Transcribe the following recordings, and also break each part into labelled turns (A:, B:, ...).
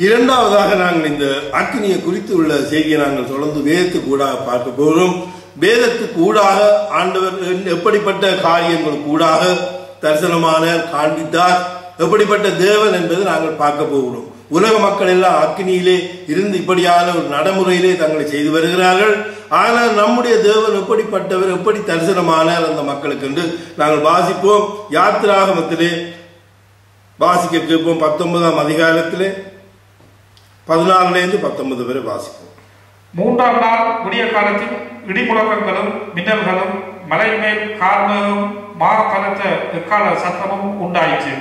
A: இரண்டாவதாக நாங்கள் இந்த அக்கினியை குறித்து உள்ள செய்தியை நாங்கள் தொடர்ந்து வேதத்துக்கு ஊடாக பார்க்க போகிறோம். வேதத்துக்கு ஊடாக ஆண்டவர் எப்படிப்பட்ட காரியங்களுக்கு ஊடாக தரிசனமான காண்பித்தார், எப்படிப்பட்ட தேவன் என்பதை நாங்கள் பார்க்க போகிறோம். உலக மக்கள் எல்லாம் அக்கினியிலே இருந்து இப்படியான ஒரு நடைமுறையிலே தங்களை செய்து வருகிறார்கள். ஆனால் நம்முடைய தேவன் எப்படிப்பட்டவர், எப்படி தரிசனமானார் அந்த மக்களுக்கு என்று நாங்கள் வாசிப்போம். யாத்திராகமத்திலே வாசிக்க கேட்போம். 19ஆம் அதிகாரத்திலே 14 19 வரை வாசிப்போம்.
B: 3ஆம் நாள் விடிய காலத்தில் இடிமுழக்கங்களும் மின்னல்களும் மலை மேல் கார்மேகமும் மாக பலத்த எக்கால சத்தமும் உண்டாயிற்று.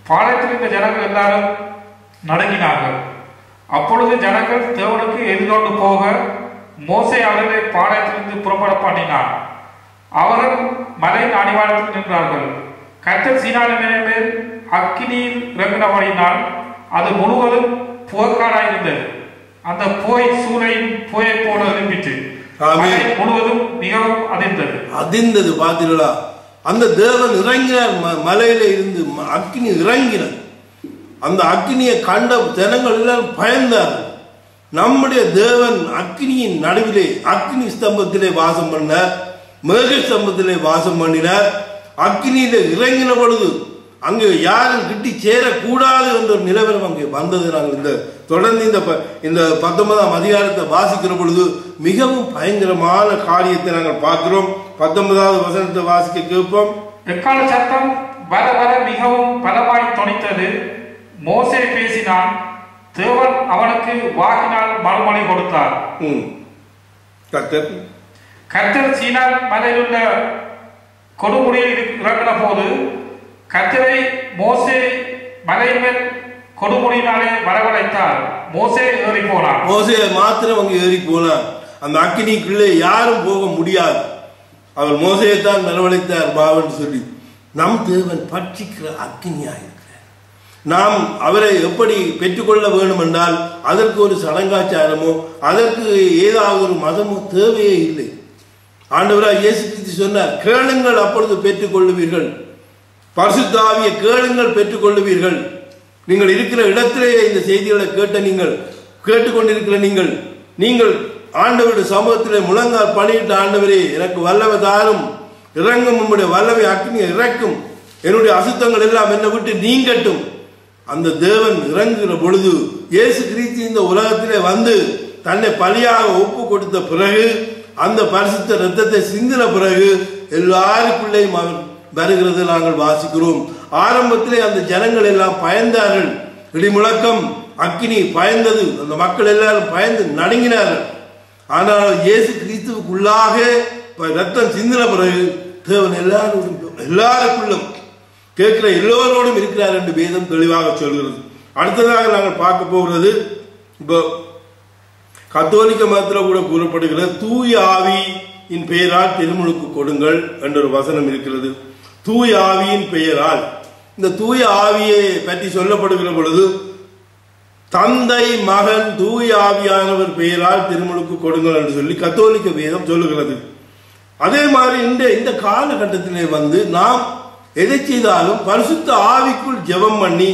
B: பாளையத்தில் இருந்த ஜனங்கள் எல்லாரும் நடுங்கினார்கள். அப்பொழுது ஜனங்கள் தேவனுக்கு எதிர்கொண்டு போக மோசே அவர்களை பாளையத்திலிருந்து புறப்பட பண்ணினார். அவர்கள் மலையின் அடிவாரத்தில் நின்றார்கள். கர்த்தர் சீனாவின் மேல் அக்கினியில் இறங்கினபடியினால் அது முழுவதும் புகைக்காடாயிருந்தது. அந்த புகை சூளையின் புகை போல எழும்பிற்று. முழுவதும் மிகவும் அதிர்ந்தது.
A: பார்த்தீங்களா? அந்த தேவன் இறங்கினார், மலையில இருந்து அக்கினி இறங்கினார். அந்த அக்கினியை கண்ட ஜனங்கள் எல்லாம் பயந்தார்கள். நம்முடைய தேவன் அக்கினியின் நடுவிலே அக்கினி ஸ்தம்பத்திலே வாசம் பண்ணார், மேக ஸ்தம்பத்திலே வாசம் பண்ணினார். அக்கினியில இறங்கின பொழுது அங்கே யாரும் கிட்டி சேரக்கூடாது என்ற ஒரு நிலவரம் அங்கே வந்தது. நாங்கள் இந்த தொடர்ந்து இந்த 19ஆம் அதிகாரத்தை வாசிக்கிற பொழுது மிகவும் பயங்கரமான காரியத்தை நாங்கள் பார்க்கிறோம். 19வது வசனத்தை வாசிக்க கேட்போம்.
B: எக்கால சத்தம் வர வர மிகவும் பலமாய் தொனித்தது. மோசே பேசினான், தேவன் அவனுக்கு வாக்கினால் மறுமொழி கொடுத்தார். கர்த்தர் சீனாய் மலையில் உள்ள கொடுமுடியில் இறங்கின போது கர்த்தரை மோசே மலையின் மேல் கொடுமுடியினாலே வரவழைத்தார். மோசே ஏறி போனார். மோசே
A: மாத்திரம் அங்கு ஏறி போனார். அந்த அக்கினிக்குள்ளே யாரும் போக முடியாது. அவர் மோசையை தான் வரவழைத்தார் பாவன் சொல்லி. நம் தேவன் பட்சிக்கிற அக்கினியாயிருக்கிறார். நாம் அவரை எப்படி பெற்றுக்கொள்ள வேண்டும் என்றால் அதற்கு ஒரு சடங்காச்சாரமோ அதற்கு ஏதாவது ஒரு மதமோ தேவையே இல்லை. ஆண்டவராக இயேசு கிறிஸ்து சொன்னார், கேளுங்கள் அப்பொழுது பெற்றுக்கொள்ளுவீர்கள். பரிசுத்த ஆவியை கேளுங்கள் பெற்றுக்கொள்ளுவீர்கள். நீங்கள் இருக்கிற இடத்திலேயே இந்த செய்திகளை கேட்டுக்கொண்டிருக்கிற நீங்கள் ஆண்டவருடைய சமூகத்திலே முழங்கால் பணியிட்ட, ஆண்டவரே எனக்கு வல்லமை தாரும், இறங்கும், உம்முடைய வல்லமை அக்கினியை இறக்கும், என்னுடைய அசுத்தங்கள் எல்லாம் என்னை விட்டு நீங்கட்டும். அந்த தேவன் இறங்குகிற பொழுது இயேசு கிறிஸ்து இந்த உலகத்திலே வந்து தன்னை பலியாக ஒப்பு கொடுத்த பிறகு, அந்த பரிசுத்த இரத்தத்தை சிந்தின பிறகு எல்லாருக்குள்ளேயும் அவர் வருகிறது நாங்கள் வாசிக்கிறோம். ஆரம்பத்திலே அந்த ஜனங்கள் எல்லாம் பயந்தார்கள். இடிமுழக்கம், அக்கினி பயந்தது. அந்த மக்கள் எல்லாரும் பயந்து நடுங்கினார்கள். ஆனால் இயேசு கிறிஸ்துவுக்குள்ளாக ரத்தம் சிந்தின பிறகு தேவன் எல்லாருக்குள்ளும் கேட்கிற எல்லோரோடும் இருக்கிறார் என்று வேதம் தெளிவாக சொல்கிறது. அடுத்ததாக நாங்கள் பார்க்க போகிறது, இப்போ கத்தோலிக்க மதத்தில் கூட கூறப்படுகிற தூய ஆவியின் பெயரால் திருமுழுக்கு கொடுங்கள் என்ற ஒரு வசனம் இருக்கிறது. தூய ஆவியின் பெயரால், இந்த தூய ஆவியை பற்றி சொல்லப்படுகிற பொழுது தந்தை, மகன், தூய ஆவியானவர் பெயரால் திருமுழுக்கு கொடுங்கள் என்று சொல்லி கத்தோலிக்க வேதம் சொல்லுகிறது. அதே மாதிரி இந்த காலகட்டத்திலே வந்து நாம் எதை செய்தாலும் பரிசுத்த ஆவிக்குள் ஜெபம் பண்ணி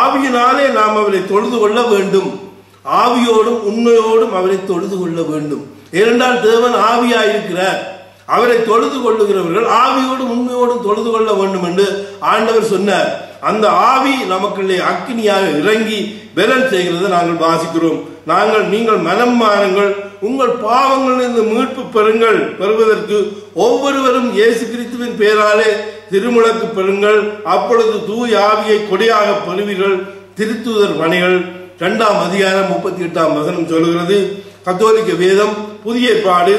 A: ஆவியினாலே நாம் அவரை தொழுது கொள்ள வேண்டும். ஆவியோடும் உண்மையோடும் அவரை தொழுது கொள்ள வேண்டும். ஏனென்றால் தேவன் ஆவியாயிருக்கிறார். அவரை தொழுது கொள்ளுகிறவர்கள் ஆவியோடும் உண்மையோடும் தொழுது கொள்ள வேண்டும் என்று ஆண்டவர் சொன்னார். அந்த ஆவி நமக்குள்ளே அக்கினியாக இறங்கி பெலன் செய்கிறதை நாங்கள் வாசிக்கிறோம். நீங்கள் மனம் மாறுங்கள், உங்கள் பாவங்களிலிருந்து மீட்பு பெறுவதற்கு ஒவ்வொருவரும் இயேசு கிறிஸ்துவின் பெயராலே திருமுழுக்கு பெறுங்கள், அப்பொழுது தூய ஆவியை கொடையாக பெறுவீர்கள். திருத்தூதர் பணிகள் 2ஆம் அதிகாரம் 38ஆம் வசனம் சொல்லுகிறது. கத்தோலிக்க வேதம் புதிய ஏற்பாடு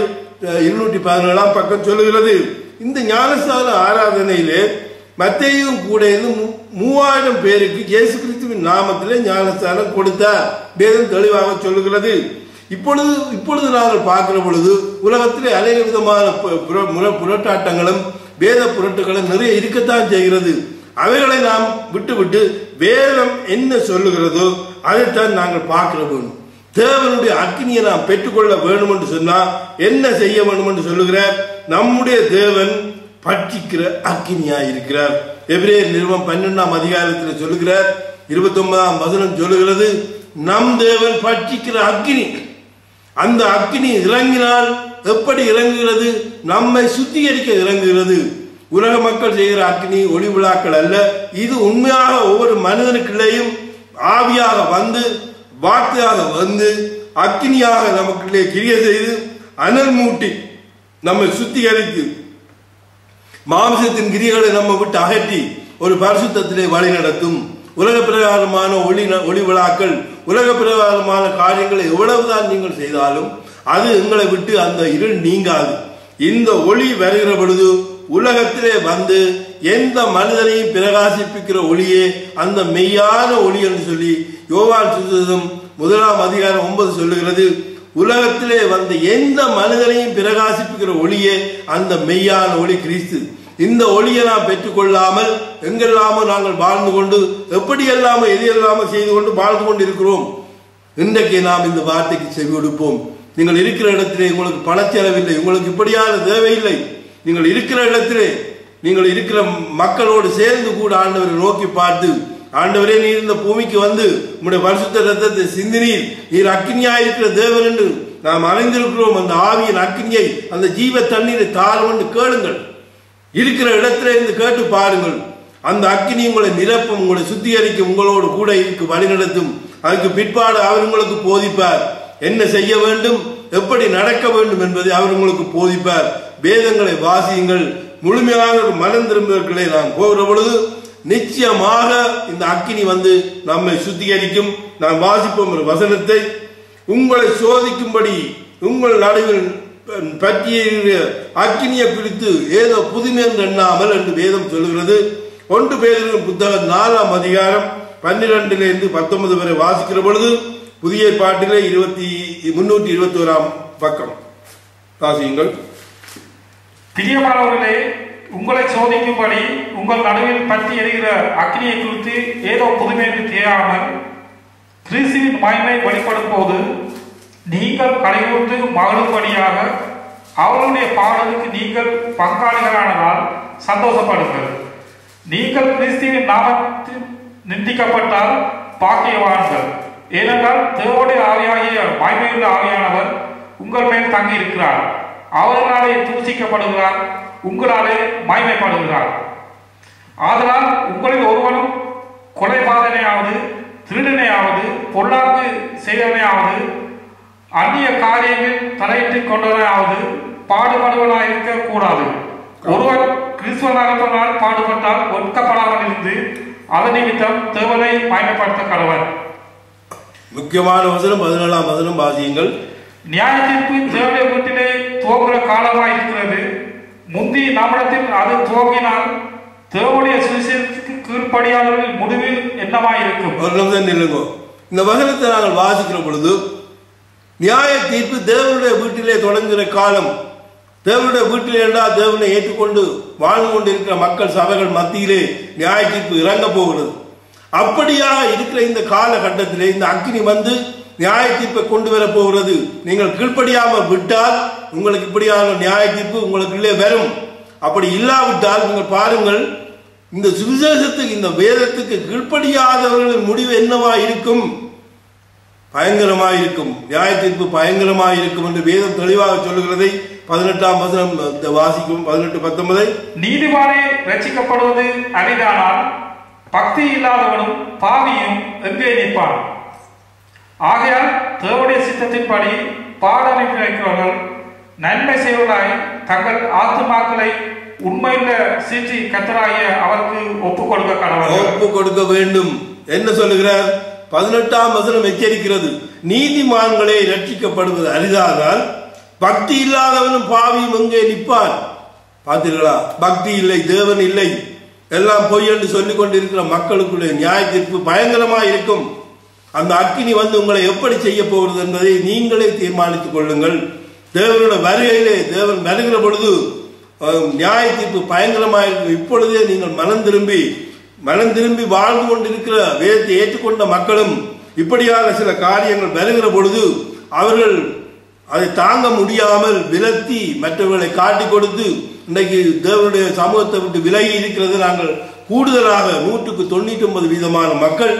A: 217ஆம் பக்கம் சொல்லுகிறது. இந்த ஞானஸ்தான ஆராதனையிலே மத்தேயும் கூட 3000 பேருக்கு இயேசு கிறிஸ்துவின் நாமத்திலே ஞானஸ்தானம் கொடுத்தார். வேதம் தெளிவாக சொல்லுகிறது. இப்பொழுது நாங்கள் பார்க்கிற பொழுது உலகத்திலே அநேக விதமான புரட்டாட்டங்களும் வேத புரட்டுகளும் நிறைய இருக்கத்தான் செய்கிறது. அவைகளை நாம் விட்டு வேதம் என்ன சொல்லுகிறதோ அதைத்தான் நாங்கள் பார்க்கிற வேண்டும். தேவனுடைய அக்கினியை நாம் பெற்றுக்கொள்ள வேண்டும் என்று சொன்னால் என்ன செய்ய வேண்டும் என்று சொல்லுகிறார்? நம்முடைய தேவன் பட்சிக்கிற அக்கினியாய் இருக்கிறார். எபிரேயர் நிருபம் 12ஆம் அதிகாரத்தில் சொல்லுகிறார், 29ஆம் வசனம் சொல்லுகிறது, நம் தேவன் பட்சிக்கிற அக்கினி. அந்த அக்கினி இறங்கினால் எப்படி இறங்குகிறது? நம்மை சுத்திகரிக்க இறங்குகிறது. உலக மக்கள் செய்கிற அக்கினி ஒளி விழாக்கள் அல்ல. இது உண்மையாக ஒவ்வொரு மனிதனுக்குள்ளேயும் ஆவியாக வந்து, வார்த்தையாக வந்து, அக்கினியாக நமக்குள்ளே கிரியை செய்து, அனல் மூட்டி நம்மை சுத்திகரித்து, மாம்சத்தின் கிரியைகளை நம்ம விட்டு அகற்றி ஒரு பரிசுத்தத்திலே வழி நடத்தும். உலக பிரகாரமான ஒளி விழாக்கள், உலக பிரகாரமான காரியங்களை எவ்வளவுதான் நீங்கள் செய்தாலும் அது எங்களை விட்டு அந்த இருள் நீங்காது. இந்த ஒளி வருகிற பொழுது உலகத்திலே வந்து எந்த மனிதனையும் பிரகாசிப்பிக்கிற ஒளியே அந்த மெய்யான ஒளி என்று சொல்லி யோவான் சுவிசேஷம் 1ஆம் அதிகாரம் 9 சொல்லுகிறது. உலகத்திலே வந்த எந்த மனிதனையும் பிரகாசிப்பிக்கிற ஒளியே அந்த மெய்யான ஒளி கிறிஸ்து. இந்த ஒளியை நாம் பெற்றுக்கொள்ளாமல் எங்கெல்லாமோ நாங்கள் வாழ்ந்து கொண்டு எப்படி எல்லாமோ எதையெல்லாமோ செய்து கொண்டு வாழ்ந்து கொண்டு இருக்கிறோம். இன்றைக்கு நாம் இந்த வார்த்தைக்கு செவி கொடுப்போம். நீங்கள் இருக்கிற இடத்திலே உங்களுக்கு பணச்செலவில்லை, உங்களுக்கு இப்படியான தேவையில்லை. நீங்கள் இருக்கிற இடத்திலே நீங்கள் இருக்கிற மக்களோடு சேர்ந்து கூட ஆண்டவரை நோக்கி பார்த்து, ஆண்டவரே நீர் இந்த பூமிக்கு வந்து உம்முடைய பரிசுத்த இரத்தத்தை சிந்தினீர், நீர் அக்கினியாய் இருக்கிற தேவன் என்று நாம் அறிந்திருக்கிறோம். அந்த ஆவியின் அக்கினியை, அந்த ஜீவ தண்ணீரை தாரும் என்று கேளுங்கள். இருக்கிற இடத்துல இருந்து கேட்டு பாருங்கள். அந்த அக்கினி உங்களை நிரப்பும், உங்களை சுத்திகரிக்கும், உங்களோடு கூட இருக்கு வழி நடத்தும். அதுக்கு பிற்பாடு அவர் உங்களுக்கு போதிப்பார். என்ன செய்ய வேண்டும், எப்படி நடக்க வேண்டும் என்பதை அவர் உங்களுக்கு போதிப்பார். வேதங்களை வாசியுங்கள். முழுமையாக மனம் திரும்புவர்களை நாம் போகிற பொழுது நிச்சயமாக இந்த அக்கினி வந்து நம்மை சுத்திகரிக்கும். நாம் வாசிப்போம் ஒரு வசனத்தை, உங்களை சோதிக்கும்படி உங்கள் நடுவில் பற்றிய அக்கினியை குறித்து ஏதோ புதுமை என்று எண்ணாமல் என்று வேதம் சொல்லுகிறது. 1 பேதுரு புத்தகம் 4ஆம் அதிகாரம் 12 - 19 வரை வாசிக்கிற பொழுது புதிய பாட்டிலே 321ஆம் பக்கம் வாசியுங்கள்.
B: பிரியமானவர்களே, உங்களை சோதிக்கும்படி உங்கள் நடுவில் பற்றி எரிகிற அக்கினியை குறித்து ஏதோ புதுமை என்று தேயாமல் கிறிஸ்துவின் மகிமை வெளிப்படும் போது நீங்கள் கலைகூர்ந்து மகிழும்படியாக அவருடைய பாடலுக்கு நீங்கள் பங்காளிகளானதால் சந்தோஷப்படுங்கள். நீங்கள் கிறிஸ்துவின் நாமத்தில் நிந்திக்கப்பட்டால் பாக்கியவான்கள். ஏனென்றால் தேவனுடைய ஆவியாகிய மகிமையுள்ள ஆவியானவர் உங்கள் மேல் தங்கி இருக்கிறார். அவர்களாலே தூசிக்கப்படுகிறார், உங்களாலே மகிமைப்படுகிறார். ஆதலால் உங்களில் ஒருவனும் கொலைபாதனையாவது, திருடனையாவது, பொல்லாங்கு செய்தனையாவது, அந்நிய காரியங்கள் தலையிட்டுக் கொண்டவனாவது பாடுபடுவனாக இருக்க கூடாது. ஒருவர் கிறிஸ்துவனாகப்பனால் பாடுபட்டால் ஒட்கப்படாமல் இருந்து அதன் நிமித்தம் தேவனை மகிமைப்படுத்த கடவர்.
A: முக்கியமான வசனம் 17ஆம் வசனம் வாசியுங்கள்.
B: நியாய தீர்ப்பு தேவனுடைய வீட்டிலே துவங்குற காலமாய் இருக்கிறது. முந்தி நம்மிடத்தில் அது துவங்கினால் தேவனுடைய சுவிசேஷத்துக்கு கீழ்ப்படியாதவர்கள் முடிவில் என்னமாய் இருக்கும்? ஒரு நிமிஷம் நில்லுங்க. இந்த வசனத்தை நாங்கள் வாசிக்கிற பொழுது நியாய தீர்ப்பு தேவனுடைய வீட்டிலே தொடங்குகிற காலம். தேவனுடைய வீட்டிலே என்றால் தேவனை ஏற்றுக்கொண்டு வாழ்ந்து கொண்டிருக்கிற மக்கள் சபைகள் மத்தியிலே நியாய தீர்ப்பு இறங்க போகிறது. அப்படியாக இருக்கிற இந்த காலகட்டத்திலே இந்த அக்கினி வந்து நியாய தீர்ப்பை கொண்டு வர போகிறது. நீங்கள் கீழ்ப்படியாமல் விட்டால் உங்களுக்கு இப்படியான நியாய தீர்ப்பு உங்களுக்குள்ளே வரும். அப்படி இல்லாவிட்டால் நீங்கள் பாருங்கள், இந்த சுவிசேஷத்துக்கு, இந்த வேதத்துக்கு கீழ்ப்படியாதவர்களின் முடிவு என்னவா இருக்கும்? பயங்கரமாயிருக்கும். நியாய தீர்ப்பு பயங்கரமாயிருக்கும் என்று வேதம் தெளிவாக சொல்லுகிறதை 18ஆம் வசனம் வாசிக்கும். 18-19 நீதிமானே ரட்சிக்கப்படுவது அரிதானால் பக்தி இல்லாதவனும் பாவியும் எங்கே நிற்பான்? ஆகையால் தேவனுடைய சித்தத்தின்படி பாடலை நினைக்கிறவர்கள் நன்மை செய்வதாய் தங்கள் ஆத்துமாக்களை உண்மையுள்ள சீற்றி கத்தராகிய அவருக்கு ஒப்புக் கொடுக்க கடவுள்
A: ஒப்புக் கொடுக்க வேண்டும். என்ன சொல்லுகிறார்? 18ஆம் வசனம் எச்சரிக்கிறது. நீதிமான்களே ரட்சிக்கப்படுவது அரிதானால் பக்தி இல்லாதவனும் பாவியும் எங்கே நிற்பான்? பார்த்தீர்களா? பக்தி இல்லை, தேவன் இல்லை, எல்லாம் பொய் என்று சொல்லிக் கொண்டிருக்கிற மக்களுக்குள்ளே நியாய தீர்ப்பு பயங்கரமாக இருக்கும். அந்த அக்கினி வந்து உங்களை எப்படி செய்ய போகிறது என்பதை நீங்களே தீர்மானித்துக் கொள்ளுங்கள். தேவனுடைய வருகையிலே தேவன் வருகிற பொழுது நியாய தீர்ப்பு பயங்கரமாக இருக்கும். இப்பொழுதே நீங்கள் மனம் திரும்பி வாழ்ந்து கொண்டிருக்கிற வேதத்தை ஏற்றுக்கொண்ட மக்களும் இப்படியான சில காரியங்கள் வருகிற பொழுது அவர்கள் அதை தாங்க முடியாமல் விலத்தி மற்றவர்களை காட்டி கொடுத்து இன்றைக்கு தேவனுடைய சமூகத்தை விட்டு விலகி இருக்கிறது. நாங்கள் கூடுதலாக 199% மக்கள்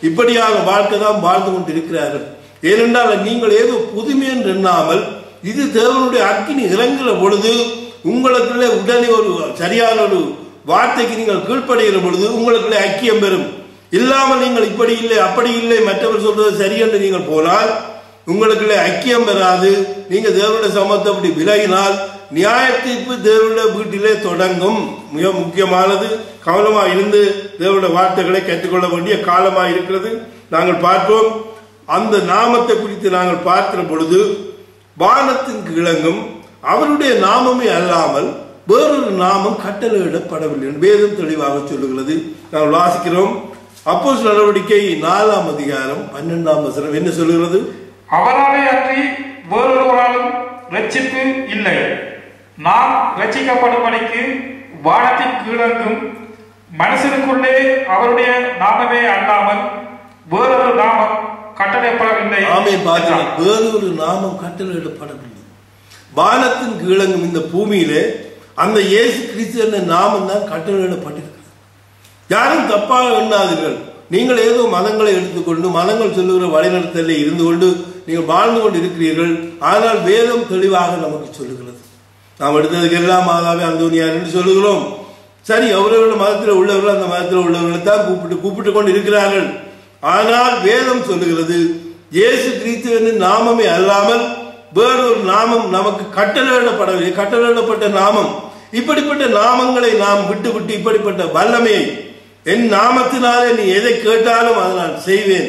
A: இப்படியான வாழ்க்கை தான் வாழ்ந்து கொண்டு இருக்கிறார்கள். ஏனென்றால் நீங்கள் ஏதோ புதுமை என்று எண்ணாமல் இது தேவனுடைய அக்கினி இறங்குகிற பொழுது உங்களுக்குள்ளே உடனே ஒரு சரியான ஒரு வார்த்தைக்கு நீங்கள் கீழ்ப்படுகிற பொழுது உங்களுக்குள்ளே ஐக்கியம் பெறும். இல்லாமல் நீங்கள் இப்படி இல்லை அப்படி இல்லை மற்றவர் சொல்றது சரி என்று நீங்கள் போனால் உங்களுக்குள்ளே ஐக்கியம் பெறாது. நீங்கள் தேவனுடைய சமத்தை அப்படி விலகினால் நியாய தீர்ப்பு தேவனுடைய வீட்டிலே தொடங்கும். மிக முக்கியமானது கவனமாக இருந்து தேவனுடைய வார்த்தைகளை கற்றுக்கொள்ள வேண்டிய காலமாக இருக்கிறது. நாங்கள் பார்ப்போம். அந்த நாமத்தை குறித்து நாங்கள் பார்க்கிற பொழுது வானத்தின் கிழங்கும் அவருடைய நாமமே அல்லாமல் வேறொரு நாமம் கட்டளையிடப்படவில்லை என்று வேதம் தெளிவாக சொல்லுகிறது. நாங்கள் வாசிக்கிறோம். அப்போஸ்தலர் நடவடிக்கை 4ஆம் அதிகாரம் 12ஆம் வசனம் என்ன சொல்லுகிறது?
B: அவராலே அன்றி வேறொருவராலும் ரட்சிப்பு இல்லை. நாம் ரட்சிக்கப்படும்படிக்கு வானத்தின் கீழங்கும் மனுஷனுக்குள்ளே அவருடைய நாமமே அல்லாமல் வேறொரு நாமம் கட்டளையிடப்படவில்லை.
A: வேறொரு நாமம் கட்டளையிடப்படவில்லை. வானத்தின் கீழங்கும் இந்த பூமியிலே அந்த இயேசு கிறிஸ்து என்ற நாமம் தான் கட்டளையிடப்பட்டிருக்கிறது. யாரும் தப்பாக எண்ணாதீர்கள். நீங்கள் ஏதோ மதங்களை எடுத்துக்கொண்டு மதங்கள் சொல்லுகிற வழிநடத்தலை இருந்து கொண்டு நீங்கள் வாழ்ந்து கொண்டு இருக்கிறீர்கள். ஆனால் வேதம் தெளிவாக நமக்கு சொல்லுகிறது. நாம் எடுத்ததுக்கு எல்லாம் மாதாவே அந்தோனியார் என்று சொல்லுகிறோம். சரி, அவர்கள் மதத்தில் உள்ளவர்கள் அந்த மதத்தில் உள்ளவர்களை தான் கூப்பிட்டு கொண்டு இருக்கிறார்கள். ஆனால் வேதம் சொல்லுகிறது இயேசு கிறிஸ்துவின் நாமமே அல்லாமல் வேறொரு நாமம் நமக்கு கட்டளையிடப்படவில்லை. கட்டளையிடப்பட்ட நாமம் இப்படிப்பட்ட நாமங்களை நாம் விட்டு இப்படிப்பட்ட வல்லமையை என் நாமத்தினாலே நீ எதை கேட்டாலும் அதை நான் செய்வேன்.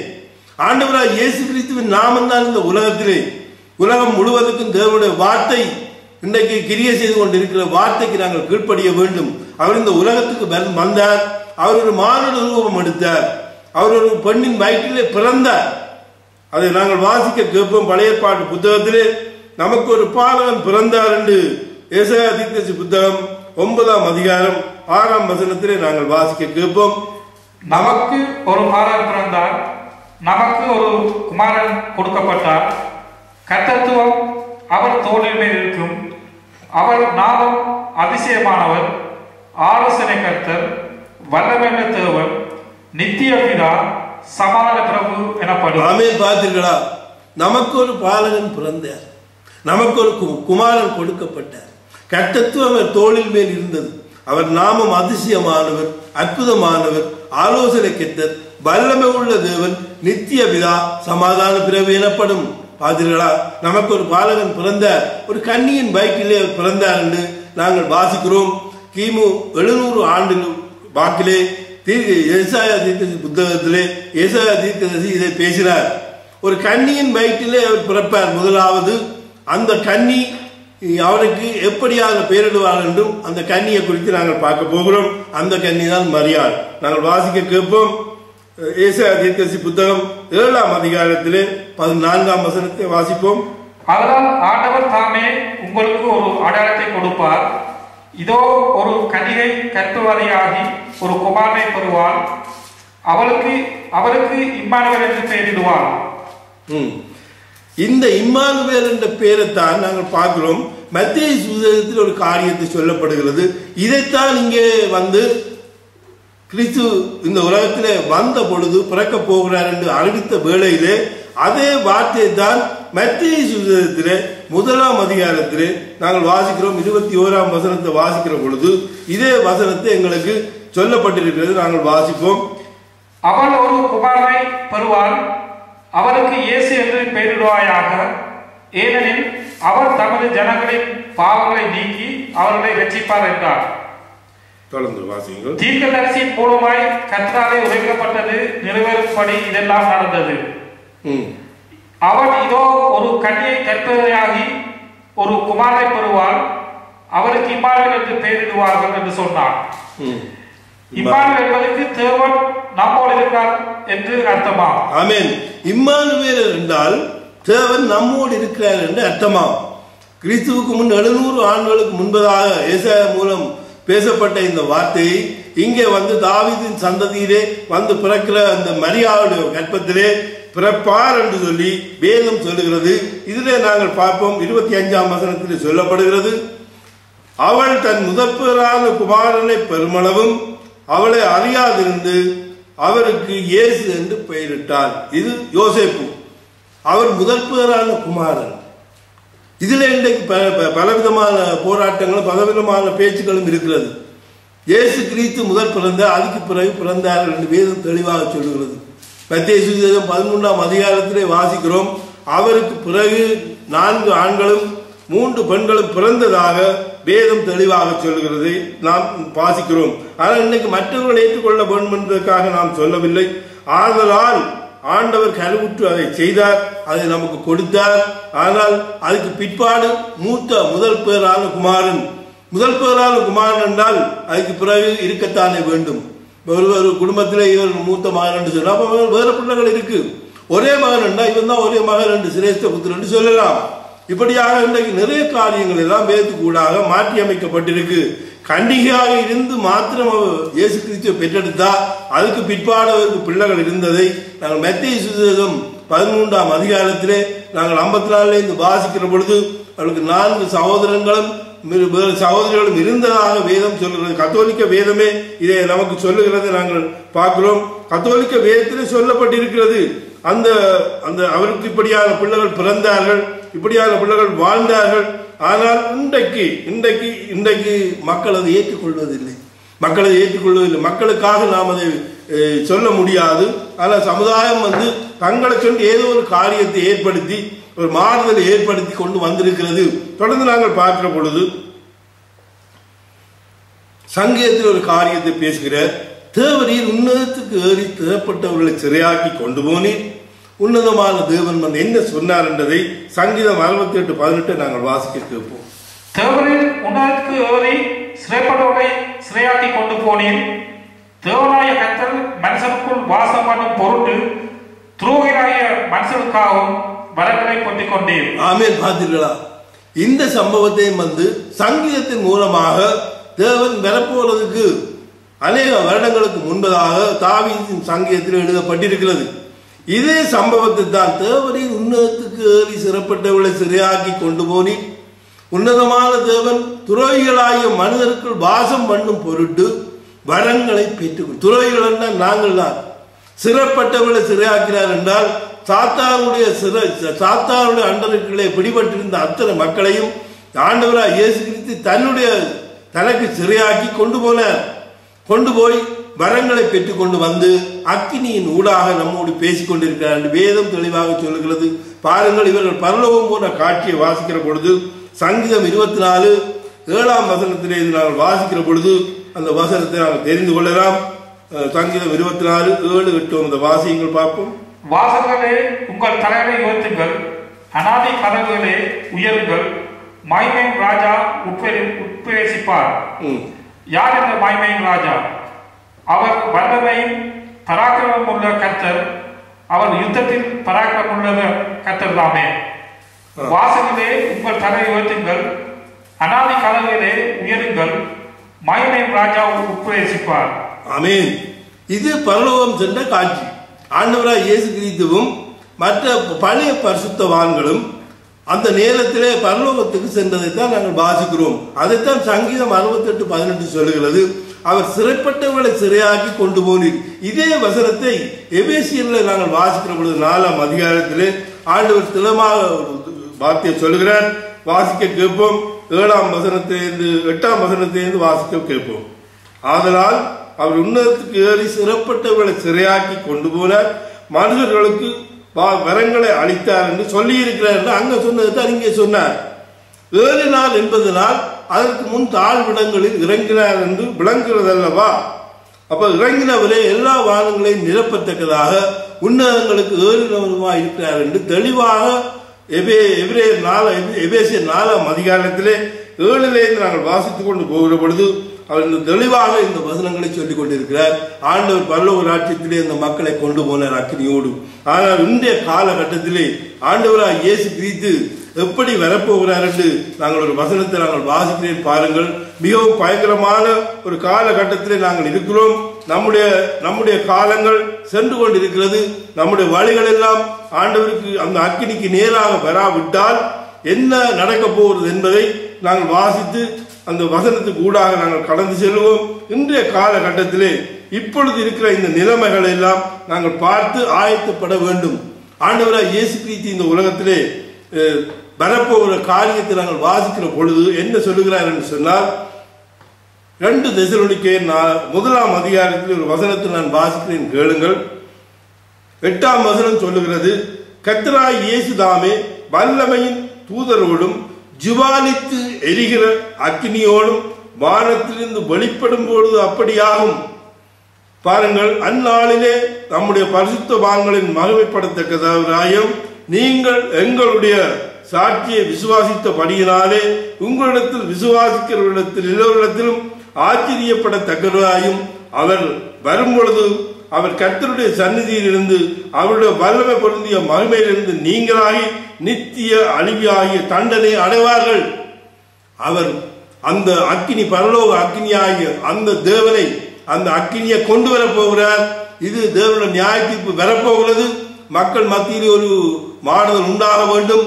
A: ஆண்டவராய் இயேசு கிறிஸ்துவின் நாமம் தான் இந்த உலகத்திலே உலகம் முழுவதுக்கும் தேவனுடைய வார்த்தை இன்றைக்கு கிரியை செய்து கொண்டிருக்கிற வார்த்தைக்கு நாங்கள் கீழ்ப்படிய வேண்டும். அவர் இந்த உலகத்துக்கு வந்தார். அவர் ஒரு மானுட ரூபம் எடுத்தார். அவர் ஒரு பெண்ணின் வயிற்றிலே பிறந்தார். அதை நாங்கள் வாசிக்க கேட்போம். பழைய ஏற்பாட்டு புத்தகத்திலே நமக்கு ஒரு பாலகன் பிறந்தார் என்று ஏசாயா தீர்க்கதரிசி புத்தகம் 9ஆம் அதிகாரம் 6ஆம் வசனத்திலே நாங்கள் வாசிக்க கேட்போம்.
B: நமக்கு ஒரு பாலகன் பிறந்தார், நமக்கு ஒரு குமாரன் கொடுக்கப்பட்டார், கர்த்தத்துவம் அவர் தோளின் மேல் இருக்கும், அவர் நாமம் அதிசயமானவர், ஆலோசனை கர்த்தர், வல்லமையுள்ள தேவன், நித்திய பிதா, சமாதான பிரபு எனப்படும்.
A: ஆமென். பார்த்தீர்களா? நமக்கு ஒரு பாலகன் பிறந்தார், நமக்கு ஒரு குமாரன் கொடுக்கப்பட்டார், கர்த்தத்துவம் அவர் தோளின் மேல் இருந்தது, அவர் நாமம் அதிசயமானவர், அற்புதமானவர், ஆலோசனை கர்த்தர், வல்லமை உள்ள தேவன், நித்திய பிதா, சமாதான பிரபு எனப்படும். பார்த்தீர்களா? நமக்கு ஒரு பாலகன் பிறந்தார், ஒரு கன்னியின் வயிற்றிலே பிறந்தார் என்று நாங்கள் வாசிக்கிறோம். கிமு 700 ஆண்டு வாக்கிலே ஏசாயா தீர்க்கதரிசி புத்தகத்திலே ஏசாயா தீர்க்கதரிசி இதை பேசினார். ஒரு கன்னியின் வயிற்றிலே அவர் பிறப்பார். முதலாவது அந்த கன்னி அவருக்கு எப்படியாக பெயரிடுவார் என்றும் அந்த கன்னியை குறித்து நாங்கள் பார்க்க போகிறோம். அந்த கன்னி தான் மரியாள். நாங்கள் வாசிக்க கேட்போம். ஏசாயா தீர்க்கதரிசி புத்தகம் 7ஆம் அதிகாரத்திலே 14ஆம் வசனத்தை வாசிப்போம்.
B: அதனால் ஆண்டவர் தாமே உங்களுக்கு ஒரு அடையாளத்தை கொடுப்பார். இதோ ஒரு கன்னிகை கர்ப்பவதியாகி ஒரு குமாரனை பெறுவாள், அவருக்கு இம்மானுவேல் என்று பெயரிடுவார்.
A: இந்த இம்மானுவேல் என்ற பெயரைத்தான் நாங்கள் பார்க்கிறோம். மத்தேயு சுவிசேஷத்தில் ஒரு காரியத்தை சொல்லப்படுகிறது. இதைத்தான் இங்கே வந்து கிறிஸ்து இந்த உலகத்திலே வந்த பொழுது பிறக்க போகிறார் என்று அறிவித்த வேளையிலே அதே வார்த்தையை தான் மத்தேயு சுவிசேஷத்திலே 1ஆம் அதிகாரத்திலே நாங்கள் வாசிக்கிறோம். 21ஆம் வசனத்தை வாசிக்கிற பொழுது இதே வசனத்தை எங்களுக்கு சொல்லப்பட்டிருக்கிறது. நாங்கள் வாசிப்போம்.
B: அவள் ஒரு குமாரனை பெறுவாள், அவருக்கு இயேசு என்று பெயரிடுவாயாக, ஏனெனில் அவர் தமது ஜனங்களின் பாவங்களை நீக்கி அவர்களை ரட்சிப்பார் என்றார்.
A: தொடர்ந்து வாசியுங்கள்.
B: தீர்க்கதரிசியின் மூலமாய் கர்த்தராலே உரைக்கப்பட்டது நிறைவேறும்படி இதெல்லாம் நடந்தது. அவன் இதோ ஒரு கன்னியை கர்ப்பவதியாகி ஒரு குமாரனை பெறுவாள், அவருக்கு இம்மானுவேல் என்று பெயரிடுவார்கள் என்று சொன்னார். இம்மானுவேல் என்பதற்கு தேவன் நம்மோடு இருக்கிறார் என்று அர்த்தமா?
A: ஆமென். இம்மானுவேல் என்றால் தேவன் நம்மோடு இருக்கிறார் என்று அர்த்தமா? கிறிஸ்துவுக்கு முன் 700 ஆண்டுகளுக்கு முன்பதாக ஏசாயா மூலம் பேசப்பட்ட இந்த வார்த்தையை இங்கே வந்து தாவீதின் சந்ததியிலே வந்து பிறக்கிற அந்த மரியாளுடைய கற்பத்திலே பிறப்பார் என்று சொல்லி வேதம் சொல்லுகிறது. இதிலே நாங்கள் பார்ப்போம். 25ஆம் வசனத்திலே சொல்லப்படுகிறது, அவள் தன் முதற்பேரான குமாரனை பெருமளவும் அவளை அறியாதிருந்து அவருக்கு இயேசு என்று பெயரிட்டார். இது யோசேப்பு, அவர் முதல் பேரான குமாரன். இதுல இன்றைக்கு பலவிதமான போராட்டங்களும் பலவிதமான பேச்சுக்களும் இருக்கிறது. இயேசு கிறிஸ்து முதல் பிறந்தார், அதுக்கு பிறகு பிறந்தார்கள் என்று வேதம் தெளிவாக சொல்லுகிறது. மத்தேயு சுவிசேஷம் 13ஆம் அதிகாரத்திலே வாசிக்கிறோம், அவருக்கு பிறகு 4 ஆண்களும் 3 பெண்களும் பிறந்ததாக வேதம் தெளிவாக சொல்லுகிறது, நாம் வாசிக்கிறோம். ஆனால் இன்னைக்கு மற்றவர்கள் ஏற்றுக்கொள்ள வேண்டும் என்பதற்காக நாம் சொல்லவில்லை. ஆதலால் ஆண்டவர் கருவுற்று அதை செய்தார், அதை நமக்கு கொடுத்தார். ஆனால் அதுக்கு பிற்பாடு முதல் பேரான குமாரன் என்றால் அதுக்கு பிறகு இருக்கத்தானே வேண்டும். ஒரு குடும்பத்திலே இவர் மூத்த மகன் என்று சொன்னா வேற பிள்ளைகள் இருக்கு. ஒரே மகன் என்றா இவன் தான் ஒரே மகன் என்று சிரேஷ்ட புத்திரன் என்று சொல்லலாம். இப்படியாக இன்றைக்கு நிறைய காரியங்கள் எல்லாம் வேதத்துக்கூடாக மாற்றி அமைக்கப்பட்டிருக்கு. கண்டிகையாக இருந்து மாத்திரம் இயேசு கிறிஸ்துவை பெற்றெடுத்தா அதுக்கு பிற்பாடு அவருக்கு பிள்ளைகள் இருந்ததை நாங்கள் மத்தேயு சுவிசேஷம் 13ஆம் அதிகாரத்திலே நாங்கள் 54 வாசிக்கிற பொழுது அவருக்கு 4 சகோதரர்களும் இருந்ததாக வேதம் சொல்லுகிறது. கத்தோலிக்க வேதமே இதை நமக்கு சொல்லுகிறது, நாங்கள் பார்க்கிறோம். கத்தோலிக்க வேதத்திலே சொல்லப்பட்டிருக்கிறது. அந்த அந்த அவருக்கு இப்படியான பிள்ளைகள் பிறந்தார்கள், இப்படியான பிள்ளைகள் வாழ்ந்தார்கள். ஆனால் இன்றைக்கு மக்கள் அதை ஏற்றுக்கொள்வதில்லை. மக்களுக்காக நாம் அதை சொல்ல முடியாது. ஆனால் சமுதாயம் தங்களை சொல்லி ஏதோ ஒரு காரியத்தை ஏற்படுத்தி ஒரு மாறுதலை ஏற்படுத்தி கொண்டு வந்திருக்கிறது. தொடர்ந்து நாங்கள் பார்க்கிற பொழுது சங்கீதத்தில் ஒரு காரியத்தை பேசுகிற, தேவரீர் உன்னதத்துக்கு ஏறி திறப்பட்டவர்களை சிறையாக்கி கொண்டு போனீர், உன்னதமான தேவன் என்ன சொன்னார் என்றதை சங்கீதம் 68:18 நாங்கள் வாசிக்க கேட்போம்.
B: தேவரீர் உன்னதத்துக்கு ஏறி சிறைப்பட்டவர்களை சிறையாக்கி கொண்டு போனீர், தேவனாய கர்த்தர் மனுஷனுக்குள் வாசம் பண்ணும் பொருட்டு துரோகியாகிய மனுஷனுக்காகவும் வரங்களை கொட்டிக் கொண்டீர்.
A: ஆமென். பார்த்தீர்களா? இந்த சம்பவத்தை சங்கீதத்தின் மூலமாக தேவன் வரப்போறதுக்கு அநேக வருடங்களுக்கு முன்பதாக தாவீதின் சங்கீதத்தில் எழுதப்பட்டிருக்கிறது. இதே சம்பவத்தை தான் தேவனின் உன்னதத்துக்கு ஏறி சிறப்பட்டவர்களை சிறையாக்கி கொண்டு போனி, உன்னதமான தேவன் துரோகிகளாகிய மனிதருக்குள் வாசம் பண்ணும் பொருட்டு வரங்களை பெற்றுக், துரோகிகள் என்றால் நாங்கள் தான், சிறைப்பட்டவர்களை சிறையாக்கிறார் என்றால் சாத்தானுடைய அண்டருக்குள்ளே பிடிபட்டிருந்த அத்தனை மக்களையும் ஆண்டவராய் இயேசு கிறிஸ்து தனக்கு சிறையாக்கி கொண்டு போய் வரங்களை பெற்றுக் கொண்டு அக்கினியின் ஊடாக நம்மோடு பேசிக் கொண்டிருக்கிறார் என்று வேதம் தெளிவாக சொல்லுகிறது. பாருங்கள், இவர்கள் பரலோகம் போன காட்சியை வாசிக்கிற பொழுது சங்கீதம் 24:7 வசனத்திலே நாங்கள் வாசிக்கிற பொழுது அந்த வசனத்தை நாங்கள் தெரிந்து கொள்ளலாம். சங்கீதம் 24:7-8 வாசியங்கள் பார்ப்போம்.
B: வாசல்களே உங்கள் தலைகளை உயர்த்துங்கள், அநாதி கதவுகளே உயருங்கள், மாய்மையின் ராஜா உட்பிரவேசிப்பார். யார் என்ற மாய்மையின் ராஜா? அவர் வல்லமையும் பராக்கிரமம் உள்ள கர்த்தர், அவர் யுத்தத்தில் பராக்கிரமம் உள்ள கர்த்தர் தாமே. வாசலிலே உங்கள் தலையை உயர்த்துங்கள், அநாதி கதவுகளே உயருங்கள், மாய்மையின் ராஜா உட்பிரவேசிப்பார்.
A: ஆமென். இது பரலோகம் சென்ற காட்சி. ஆண்டவராய் இயேசு கிறிஸ்துவும் மற்ற பழைய பரிசுத்தவான்களும் அந்த நேரத்திலே பரலோகத்துக்கு சென்றதைத்தான் நாங்கள் வாசிக்கிறோம். அதைத்தான் சங்கீதம் 68:18 சொல்லுகிறது. அவர் சிறைப்பட்டவர்களை சிறையாக்கி கொண்டு போனீர். இதே வசனத்தை எபேசியர்ல நாங்கள் வாசிக்கிற பொழுது 4ஆம் அதிகாரத்திலே ஆண்டவர் திலமாக வார்த்தையை சொல்லுகிறார். வாசிக்க கேட்போம். 7ஆம் வசனத்திலிருந்து 8ஆம் வசனத்திலிருந்து வாசிக்க கேட்போம். ஆதலால் அவர் உன்னதத்துக்கு ஏறி சிறைப்பட்டவர்களை சிறையாக்கி கொண்டு போனார், மனிதர்களுக்கு வரங்களை அளித்தார் என்று சொல்லி இருக்கிறார் என்று அங்க சொன்னது தான் இங்கே சொன்னார். ஏறினார் என்பதனால் அதற்கு முன் தாழ்விடங்களில் இறங்கினார் என்று விளங்குகிறதல்லவா? அப்ப இறங்கினவரே எல்லா வானங்களையும் நிரப்பத்தக்கதாக உன்னதங்களுக்கு ஏறினவருமா இருக்கிறார் என்று தெளிவாக எபேசியர் 4ஆம் அதிகாரத்திலே 7 நாங்கள் வாசித்துக் கொண்டு போகிற பொழுது அவர் தெளிவாக இந்த வசனங்களை சொல்லிக் கொண்டிருக்கிறார். ஆண்டவர் பரலோக ராஜ்யத்திலே இந்த மக்களை கொண்டு போனார் அக்கினியோடு. ஆனால் இன்றைய காலகட்டத்திலே ஆண்டவராய் இயேசு கிறிஸ்து எப்படி வரப்போகிறார் என்று நாங்கள் ஒரு வசனத்தை நாங்கள் வாசிக்கிறேன் பாருங்கள். மிகவும் பயங்கரமான ஒரு காலகட்டத்திலே நாங்கள் இருக்கிறோம். நம்முடைய காலங்கள் சென்று கொண்டிருக்கிறது. நம்முடைய வழிகள் எல்லாம் ஆண்டவருக்கு அந்த அக்கினிக்கு நேராக வராவிட்டால் என்ன நடக்க போகிறது என்பதை நாங்கள் வாசித்து அந்த வசனத்துக்கு ஊடாக நாங்கள் கடந்து செல்வோம். இன்றைய காலகட்டத்திலே இப்பொழுது இருக்கிற இந்த நிலைமைகள் எல்லாம் நாங்கள் பார்த்து ஆயத்தப்பட வேண்டும். ஆண்டவராய் இயேசு கிறிஸ்து இந்த உலகத்திலே வரப்போகிற காரியத்தை நாங்கள் வாசிக்கிற பொழுது என்ன சொல்லுகிறார் என்று சொன்னால், 2 தெசலோனிக்கேயர் 1ஆம் அதிகாரத்தில் ஒரு வசனத்தை நான் வாசிக்கிறேன், கேளுங்கள். 8ஆம் வசனம் சொல்லுகிறது, கர்த்தராய் இயேசு தாமே வல்லமையின் தூதரோடும் ஜுவாலித்து எரிகிற அக்கினியோடும் வானத்திலிருந்து வெளிப்படும் பொழுது அப்படியாகும். பாருங்கள், அந்நாளிலே நம்முடைய பரிசுத்தவான்களின் மகிமைப்படத்தக்கதாயும் நீங்கள் எங்களுடைய சாட்சியை விசுவாசித்தபடியினாலே உங்களிடத்தில் விசுவாசிக்கிறவர்களிடத்தில் எல்லோரிடத்திலும் ஆச்சரியப்படத்தக்கதாயும் அவர் வரும்பொழுது அவர் கர்த்தருடைய சந்நிதியிலிருந்து அவருடைய வல்லமை பொருந்திய மகிமையிலிருந்து நீங்களாகி நித்திய அழிவியாகிய தண்டனை அடைவார்கள். அவர் அந்த அக்கினி, பரலோக அக்கினியாகிய அந்த தேவனை, அந்த அக்கினியை கொண்டு வரப் போகிறார். இது தேவனுடைய நியாய தீர்ப்பு வரப்போகிறது. மக்கள் மத்தியிலே ஒரு மாறுதல் உண்டாக வேண்டும்.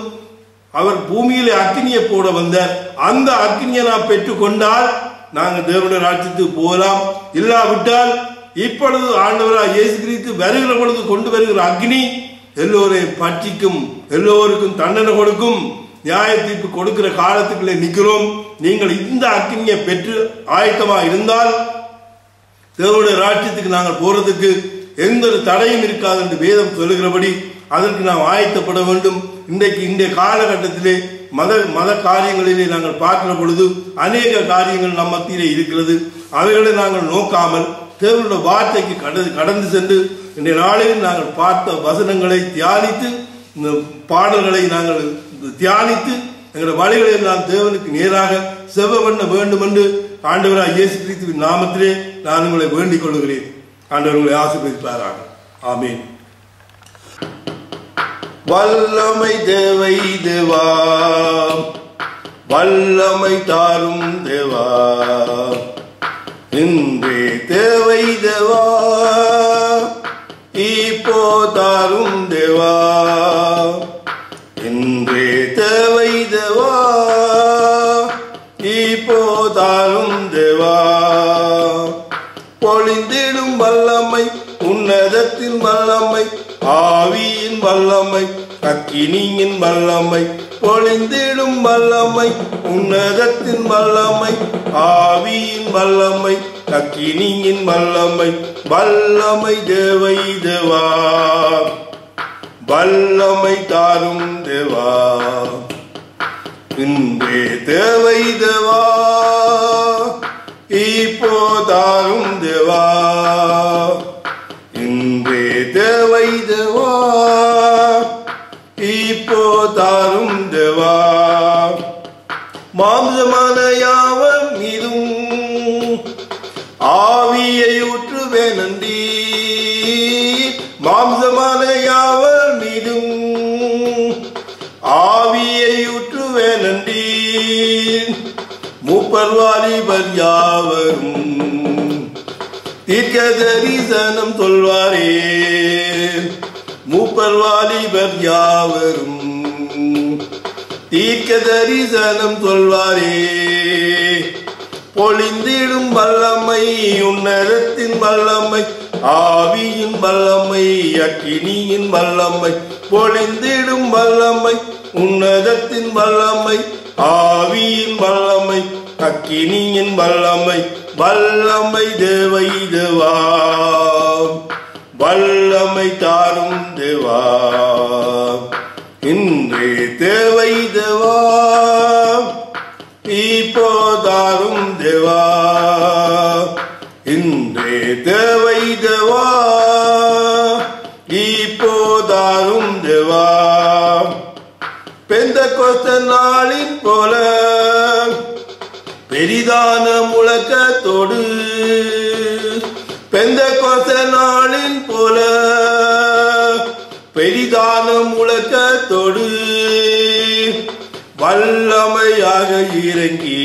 A: அவர் பூமியிலே அக்கினியை போட வந்தார். அந்த அக்கினியை நாம் பெற்றுக்கொண்டால் நாங்கள் தேவனுடைய ராஜ்யத்துக்கு போகலாம். இல்லாவிட்டால் இப்பொழுது ஆண்டவராய் இயேசு கிறிஸ்து வருகிற பொழுது கொண்டு வருகிற அக்னி எல்லோரையும் பட்சிக்கும், எல்லோருக்கும் தண்டனை கொடுக்கும். நியாய தீர்ப்பு கொடுக்கிற காலத்துக்குள்ளே நிற்கிறோம். நீங்கள் இந்த அக்னியை பெற்று ஆயத்தமா இருந்தால் தேவனுடைய ராஜ்யத்துக்கு நாங்கள் போறதுக்கு எந்த ஒரு தடையும் இருக்காது என்று வேதம் சொல்லுகிறபடி அதற்கு நாம் ஆயத்தப்பட வேண்டும். இன்றைக்கு இந்த காலகட்டத்திலே மத காரியங்களிலே நாங்கள் பார்க்கிற பொழுது அநேக காரியங்கள் நம் மத்தியிலே இருக்கிறது. அவைகளை நாங்கள் நோக்காமல் தேவனுடைய வார்த்தைக்கு கடந்து சென்று இன்றைய நாளில் நாங்கள் பார்த்த வசனங்களை தியானித்து, இந்த பாடல்களை நாங்கள் தியானித்து எங்களுடைய வழிகளை நாம் தேவனுக்கு நேராக செவ்வ பண்ண வேண்டும் என்று ஆண்டவராய் இயேசு கிறிஸ்துவின் நாமத்திலே நான் உங்களை வேண்டிக் கொள்கிறேன். ஆண்டவர் உங்களை ஆசீர்வதிப்பாராக. ஆமென். வல்லமை தேவை தேவா, வல்லமை தாரும் தேவா, இன்றே தேவை தேவா, இப்போ தாரும் தேவா, இன்றே தேவை தேவா, இப்போ தாரும் தேவா. பொழிந்திடும் வல்லமை, உன்னதத்தின் வல்லமை, ஆவியின் வல்லமை, அக்கினியின் வல்லமை, பொழிந்திடும் வல்லமை, உன்னதத்தின் வல்லமை, ஆவியின் வல்லமை, அக்கினியின் வல்லமை, வல்லமை தேவை தேவா, வல்லமை தாரும் தேவா, இன்றே தேவை தேவா, இப்போ தாரும் தேவா, இன்றே தேவை தேவா, இப்போ தாரும் தேவா. மாம்சமான யாவர் மீதும் ஆவியை ஊற்றுவேன் நன்றி, மாம்சமான யாவர் மீதும் ஆவியை ஊற்றுவேன் நன்றி. மூப்பர் வாலிபர் யாவரும் தீர்க்க தரிசனம் சொல்வாரே, மூப்பர் வாலிபர் யாவரும் தீர்க்க தரிசனம் சொல்வாரே. பொழிந்திடும் வல்லமை, உன்னதத்தின் வல்லமை, ஆவியின் வல்லமை, அக்கினியின் வல்லமை, பொழிந்திடும் வல்லமை, உன்னதத்தின் வல்லமை, ஆவியின் வல்லமை, அக்கினியின் வல்லமை, வல்லமை தேவை தேவா, வல்லமை தாரும் தேவா, இன்றே தேவை தேவா, இப்போ தாரும் தேவா, இன்றே தேவை தேவா, இப்போ தாரும் தேவா. பெந்தெக்கோஸ்த நாளின் போல பெரிதான முழக்கத்தோடு, பெந்தெக்கோஸ்த நாளின் போல பெரிதான முழக்கத்தோடு வல்லமையாக இறங்கி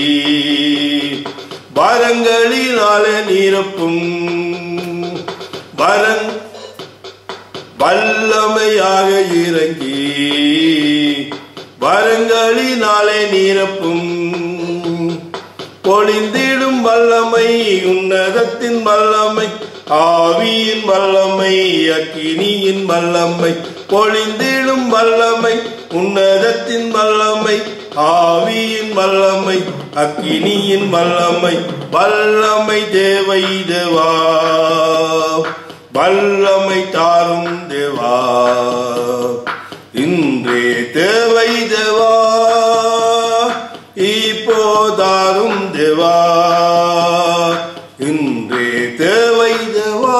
A: வரங்களினாலே நிரப்பும், வல்லமையாக இறங்கி வரங்களினாலே நிரப்பும். பொழிந்திடும் வல்லமை உன்னதத்தின் வல்லமை ஆவியின் வல்லமை அக்கினியின் வல்லமை பொழிந்திடும் வல்லமை உன்னதத்தின் வல்லமை ஆவியின் வல்லமை அக்கினியின் வல்லமை வல்லமை தேவை தேவா வல்லமை தாரும் தேவா இன்றே தேவை தேவா இப்போதாரும் தேவா இன்றே தேவை தேவா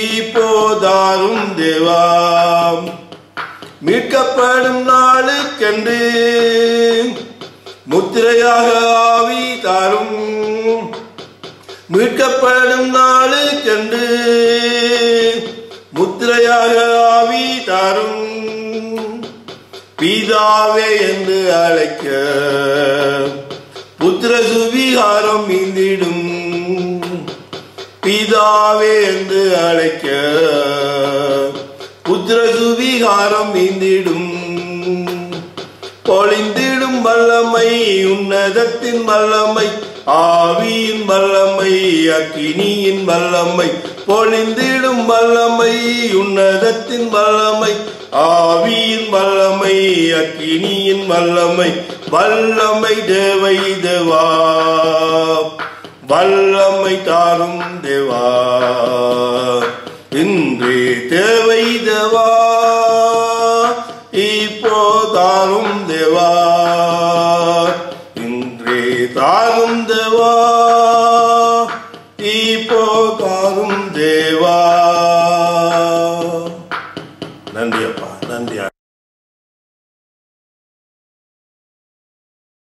A: இப்போதாரும் தேவா மீட்கப்படும் நாளுக்கென்று முத்திரையாக ஆவி தாரும் மீட்கப்படும் நாளுக்கென்று முத்திரையாக ஆவி தாரும் பிதாவே என்று அழைக்க புத்திர சுவிகாரம் மீந்திடும் பிதாவே என்று அழைக்க புத்திர சுவிகாரம் மீந்திடும் பொழிந்திடும் வல்லமை உன்னதத்தின் வல்லமை ஆவியின் வல்லமை அக்கினியின் வல்லமை பொழிந்திடும் வல்லமை உன்னதத்தின் வல்லமை ஆவியின் வல்லமை அக்கினியின் வல்லமை வல்லமை தேவை தேவா வல்லமை தாரும் தேவா இன்றே தேவை தேவா இப்போதாரும் தேவா இன்றே தாரும் தேவா